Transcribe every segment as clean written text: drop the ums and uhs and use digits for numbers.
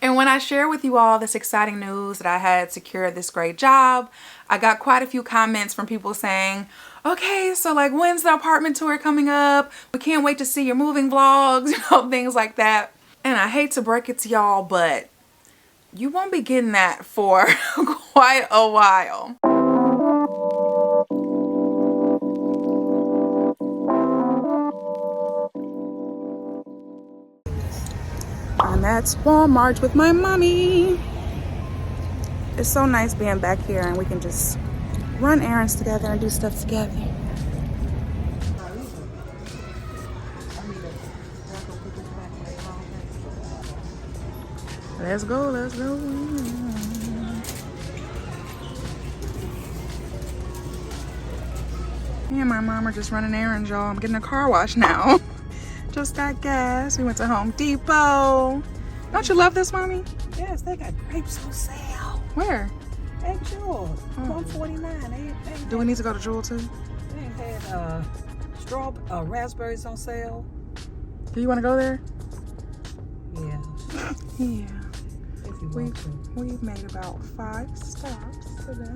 And when I share with you all this exciting news that I had secured this great job, I got quite a few comments from people saying, okay, so like when's the apartment tour coming up? We can't wait to see your moving vlogs, you know, things like that. And I hate to break it to y'all, but you won't be getting that for quite a while. I'm at Walmart with my mommy. It's so nice being back here and we can just run errands together and do stuff together. Let's go, let's go. Me and my mom are just running errands, y'all. I'm getting a car wash now. Just got gas. We went to Home Depot. Don't you love this, mommy? Yes, they got grapes on sale. Where? At Jewel, $149. Do we need to go to Jewel too? They had raspberries on sale. Do you want to go there? Yeah. Yeah. If you want to. We've made about 5 stops today.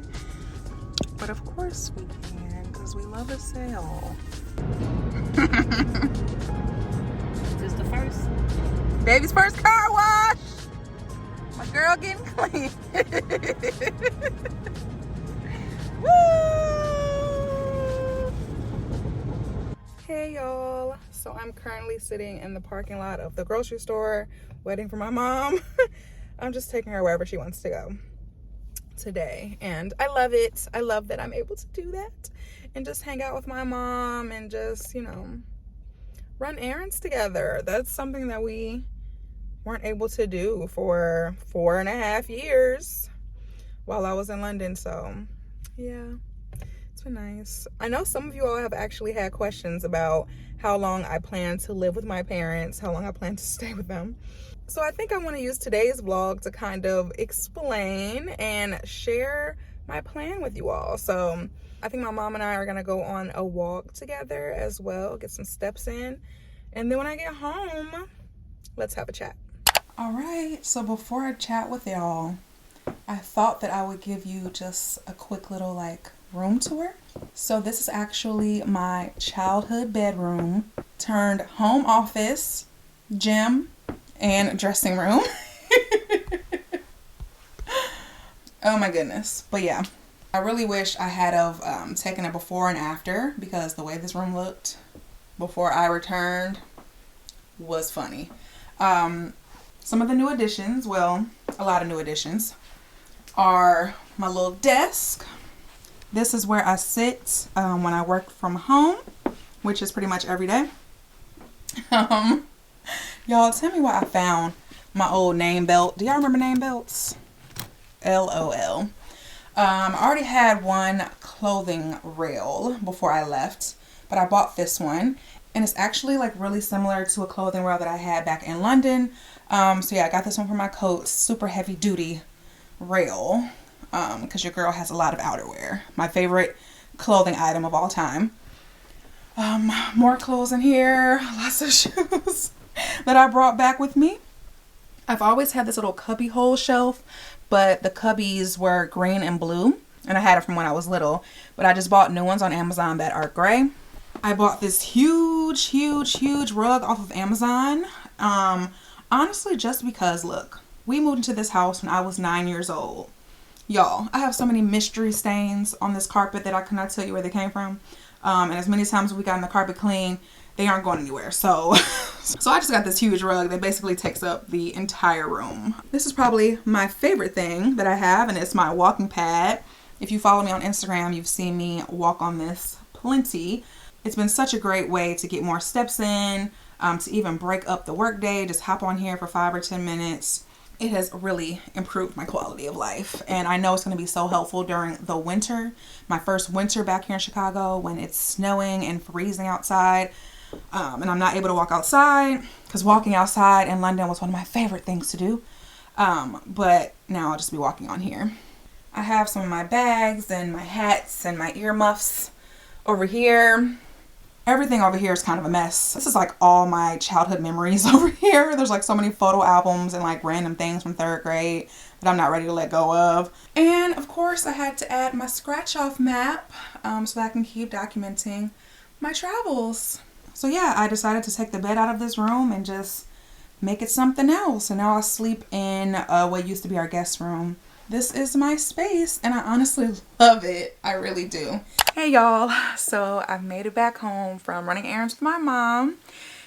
But of course we can, because we love a sale. Is this the first? Baby's first car wash. My girl getting clean. Woo! Hey y'all. So I'm currently sitting in the parking lot of the grocery store waiting for my mom. I'm just taking her wherever she wants to go today, and I love it. I love that I'm able to do that and just hang out with my mom and just, you know, run errands together. That's something that we weren't able to do for 4.5 years while I was in London. So yeah, it's been nice. I know some of you all have actually had questions about how long I plan to live with my parents, how long I plan to stay with them. So I think I want to use today's vlog to kind of explain and share my plan with you all. So I think my mom and I are going to go on a walk together as well, get some steps in. And then when I get home, let's have a chat. All right, so before I chat with y'all, I thought that I would give you just a quick little like room tour. So this is actually my childhood bedroom turned home office, gym, and dressing room. Oh my goodness. But yeah, I really wish I had have taken a before and after, because the way this room looked before I returned was funny. Some of the new additions, well, a lot of new additions, are my little desk. This is where I sit when I work from home, which is pretty much every day. Y'all, tell me why I found my old name belt. Do y'all remember name belts? LOL. I already had one clothing rail before I left, but I bought this one, and it's actually like really similar to a clothing rail that I had back in London. So yeah, I got this one for my coats. Super heavy duty rail, because your girl has a lot of outerwear. My favorite clothing item of all time. More clothes in here, lots of shoes that I brought back with me. I've always had this little cubby hole shelf, but the cubbies were green and blue, and I had it from when I was little, but I just bought new ones on Amazon that are gray. I bought this huge rug off of Amazon, honestly just because, look, we moved into this house when I was 9 years old. Y'all, I have so many mystery stains on this carpet that I cannot tell you where they came from. And as many times as we got the carpet clean, they aren't going anywhere. So, so I just got this huge rug that basically takes up the entire room. This is probably my favorite thing that I have, and it's my walking pad. If you follow me on Instagram, you've seen me walk on this plenty. It's been such a great way to get more steps in, to even break up the workday. Just hop on here for 5 or 10 minutes. It has really improved my quality of life, and I know it's going to be so helpful during the winter, my first winter back here in Chicago, when it's snowing and freezing outside, and I'm not able to walk outside, because walking outside in London was one of my favorite things to do, but now I'll just be walking on here. I have some of my bags and my hats and my earmuffs over here. Everything over here is kind of a mess. This is like all my childhood memories over here. There's like so many photo albums and like random things from 3rd grade that I'm not ready to let go of. And of course I had to add my scratch off map so that I can keep documenting my travels. So yeah, I decided to take the bed out of this room and just make it something else. And now I sleep in what used to be our guest room. This is my space and I honestly love it. I really do. Hey y'all, so I've made it back home from running errands with my mom.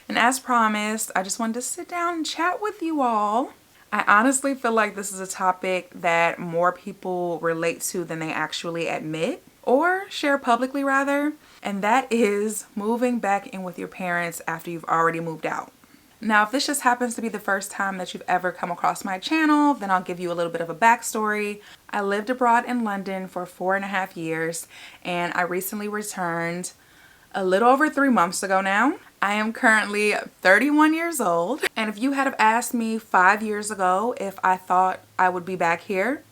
And as promised, I just wanted to sit down and chat with you all. I honestly feel like this is a topic that more people relate to than they actually admit, or share publicly rather. And that is moving back in with your parents after you've already moved out. Now, if this just happens to be the first time that you've ever come across my channel, then I'll give you a little bit of a backstory. I lived abroad in London for 4.5 years, and I recently returned a little over 3 months ago now. I am currently 31 years old, and if you had have asked me 5 years ago if I thought I would be back here,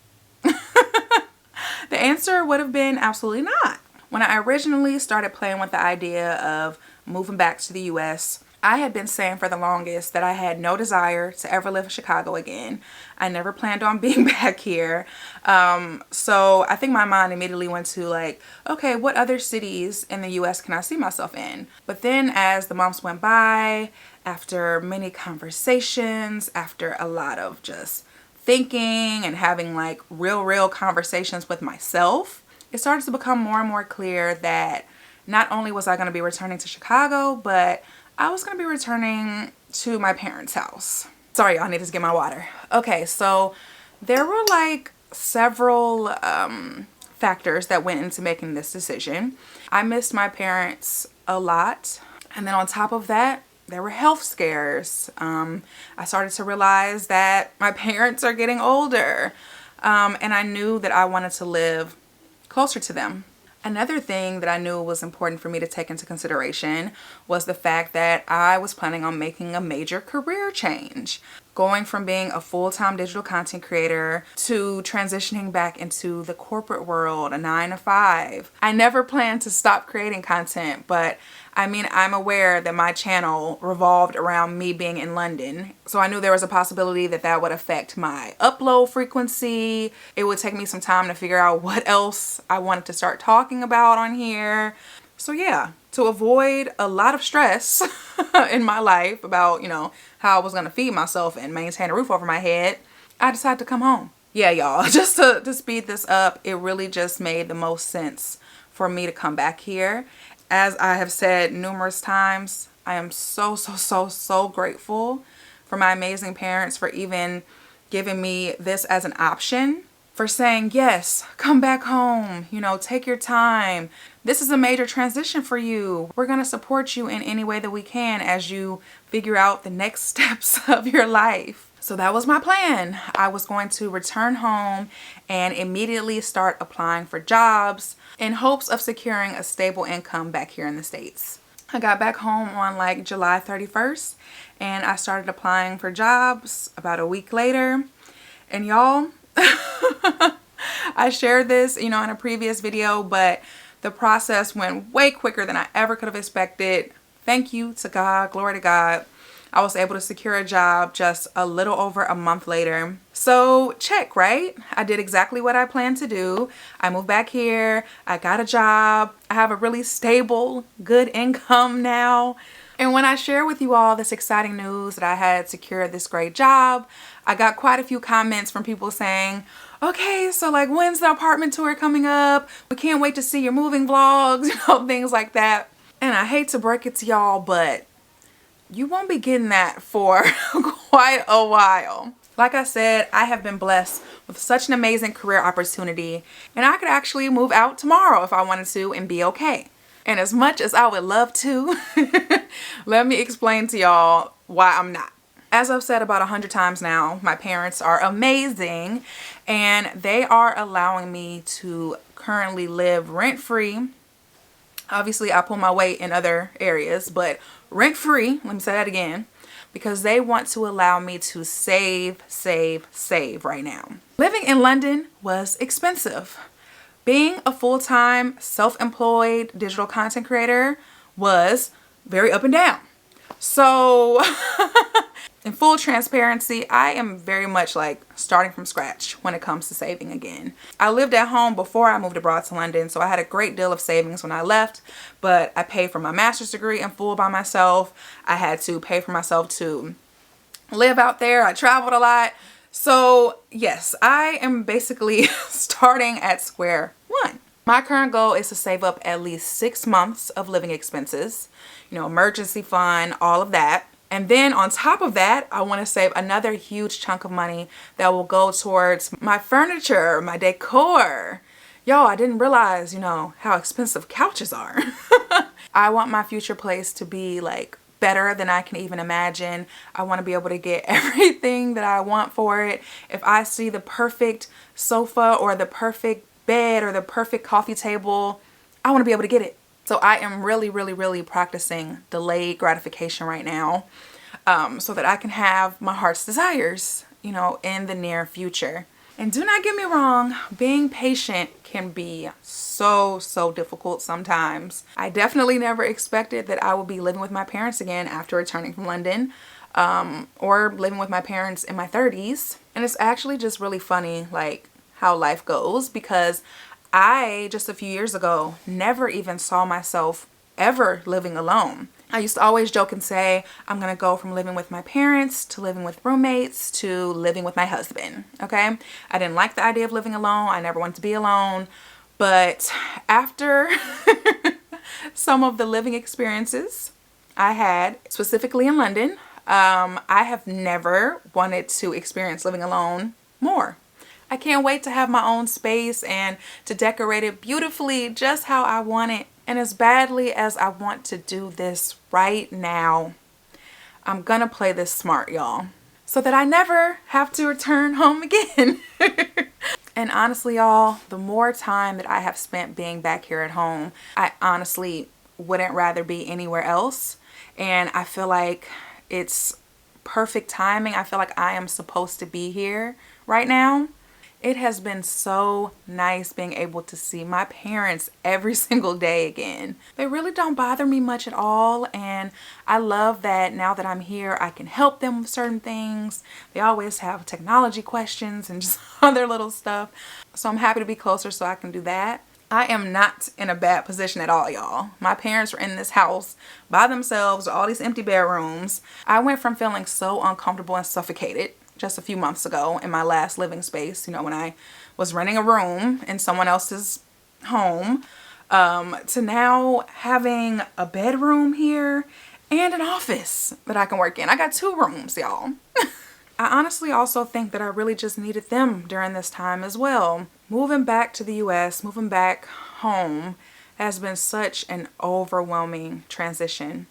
the answer would have been absolutely not. When I originally started playing with the idea of moving back to the US, I had been saying for the longest that I had no desire to ever live in Chicago again. I never planned on being back here. So I think my mind immediately went to like, okay, what other cities in the US can I see myself in? But then as the months went by, after many conversations, after a lot of just thinking and having like real conversations with myself, it started to become more and more clear that not only was I going to be returning to Chicago, but I was going to be returning to my parents' house. Sorry, y'all, I needed to get my water. Okay, so there were like several factors that went into making this decision. I missed my parents a lot. And then on top of that, there were health scares. I started to realize that my parents are getting older. And I knew that I wanted to live closer to them. Another thing that I knew was important for me to take into consideration was the fact that I was planning on making a major career change. Going from being a full-time digital content creator to transitioning back into the corporate world, a 9-to-5. I never planned to stop creating content, but I mean, I'm aware that my channel revolved around me being in London. So I knew there was a possibility that that would affect my upload frequency. It would take me some time to figure out what else I wanted to start talking about on here. So yeah, to avoid a lot of stress in my life about, you know, how I was going to feed myself and maintain a roof over my head, I decided to come home. Yeah, y'all, just to speed this up, it really just made the most sense for me to come back here. As I have said numerous times, I am so grateful for my amazing parents for even giving me this as an option, for saying, yes, come back home, you know, take your time. This is a major transition for you. We're going to support you in any way that we can as you figure out the next steps of your life. So that was my plan. I was going to return home and immediately start applying for jobs in hopes of securing a stable income back here in the States. I got back home on like July 31st and I started applying for jobs about a week later. And y'all, I shared this, you know, in a previous video, but the process went way quicker than I ever could have expected. Thank you to God, glory to God. I was able to secure a job just a little over a month later. So check, right? I did exactly what I planned to do. I moved back here. I got a job. I have a really stable, good income now. And when I share with you all this exciting news that I had secured this great job, I got quite a few comments from people saying, okay, so like when's the apartment tour coming up? We can't wait to see your moving vlogs, you know, things like that. And I hate to break it to y'all, but you won't be getting that for quite a while. Like I said, I have been blessed with such an amazing career opportunity, and I could actually move out tomorrow if I wanted to and be okay. And as much as I would love to, let me explain to y'all why I'm not. As I've said about 100 times now, my parents are amazing and they are allowing me to currently live rent-free. Obviously, I pull my weight in other areas, but rent-free, let me say that again, because they want to allow me to save right now. Living in London was expensive. Being a full-time, self-employed digital content creator was very up and down. So in full transparency, I am very much like starting from scratch when it comes to saving again. I lived at home before I moved abroad to London, so I had a great deal of savings when I left, but I paid for my master's degree in full by myself. I had to pay for myself to live out there. I traveled a lot. So yes, I am basically starting at square one. My current goal is to save up at least 6 months of living expenses, you know, emergency fund, all of that. And then on top of that, I want to save another huge chunk of money that will go towards my furniture, my decor. Y'all, I didn't realize, you know, how expensive couches are. I want my future place to be like better than I can even imagine. I want to be able to get everything that I want for it. If I see the perfect sofa or the perfect bed or the perfect coffee table, I want to be able to get it. So I am really practicing delayed gratification right now, so that I can have my heart's desires, you know, in the near future. And do not get me wrong, being patient can be so difficult sometimes. I definitely never expected that I would be living with my parents again after returning from London, or living with my parents in my 30s. And it's actually just really funny, like, how life goes, because I, just a few years ago, never even saw myself ever living alone. I used to always joke and say, I'm gonna go from living with my parents to living with roommates to living with my husband, okay? I didn't like the idea of living alone. I never wanted to be alone. But after some of the living experiences I had, specifically in London, I have never wanted to experience living alone more. I can't wait to have my own space and to decorate it beautifully just how I want it. And as badly as I want to do this right now, I'm gonna play this smart, y'all, so that I never have to return home again. And honestly, y'all, the more time that I have spent being back here at home, I honestly wouldn't rather be anywhere else. And I feel like it's perfect timing. I feel like I am supposed to be here right now. It has been so nice being able to see my parents every single day again. They really don't bother me much at all, and I love that now that I'm here, I can help them with certain things. They always have technology questions and just other little stuff. So I'm happy to be closer so I can do that. I am not in a bad position at all, y'all. My parents were in this house by themselves, all these empty bedrooms. I went from feeling so uncomfortable and suffocated just a few months ago in my last living space, you know, when I was renting a room in someone else's home, to now having a bedroom here and an office that I can work in. I got 2 rooms, y'all. I honestly also think that I really just needed them during this time as well. Moving back to the US, moving back home has been such an overwhelming transition.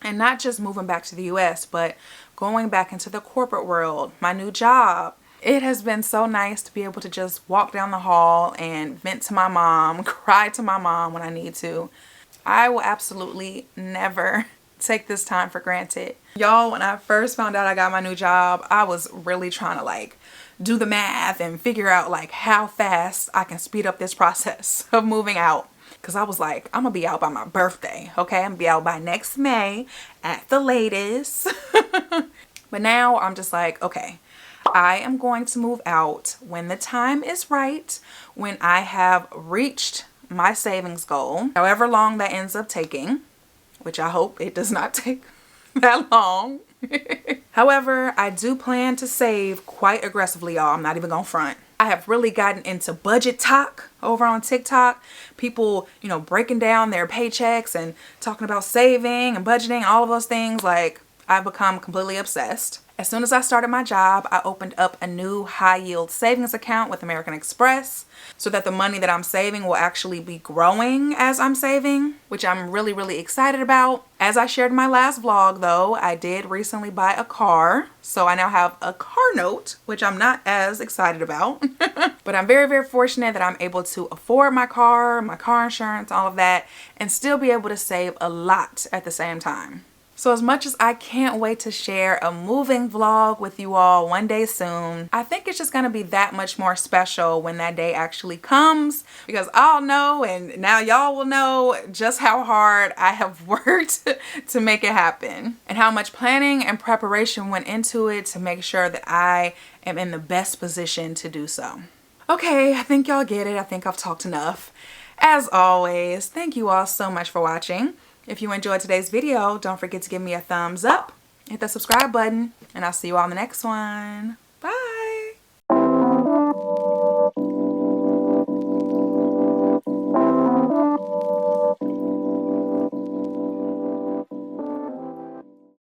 And not just moving back to the US, but going back into the corporate world, my new job. It has been so nice to be able to just walk down the hall and vent to my mom, cry to my mom when I need to. I will absolutely never take this time for granted. Y'all, when I first found out I got my new job, I was really trying to like do the math and figure out like how fast I can speed up this process of moving out. Because I was like, I'm going to be out by my birthday, okay? I'm going to be out by next May at the latest. But now I'm just like, okay, I am going to move out when the time is right, when I have reached my savings goal, however long that ends up taking, which I hope it does not take that long. However, I do plan to save quite aggressively, y'all. I'm not even gonna front. I have really gotten into budget talk over on TikTok. People, you know, breaking down their paychecks and talking about saving and budgeting and all of those things. Like, I've become completely obsessed. As soon as I started my job, I opened up a new high yield savings account with American Express so that the money that I'm saving will actually be growing as I'm saving, which I'm really excited about. As I shared in my last vlog though, I did recently buy a car. So I now have a car note, which I'm not as excited about. But I'm very fortunate that I'm able to afford my car insurance, all of that, and still be able to save a lot at the same time. So as much as I can't wait to share a moving vlog with you all one day soon, I think it's just gonna be that much more special when that day actually comes, because I'll know, and now y'all will know, just how hard I have worked to make it happen and how much planning and preparation went into it to make sure that I am in the best position to do so. Okay, I think y'all get it. I think I've talked enough. As always, thank you all so much for watching. If you enjoyed today's video, don't forget to give me a thumbs up, hit the subscribe button, and I'll see you all in the next one.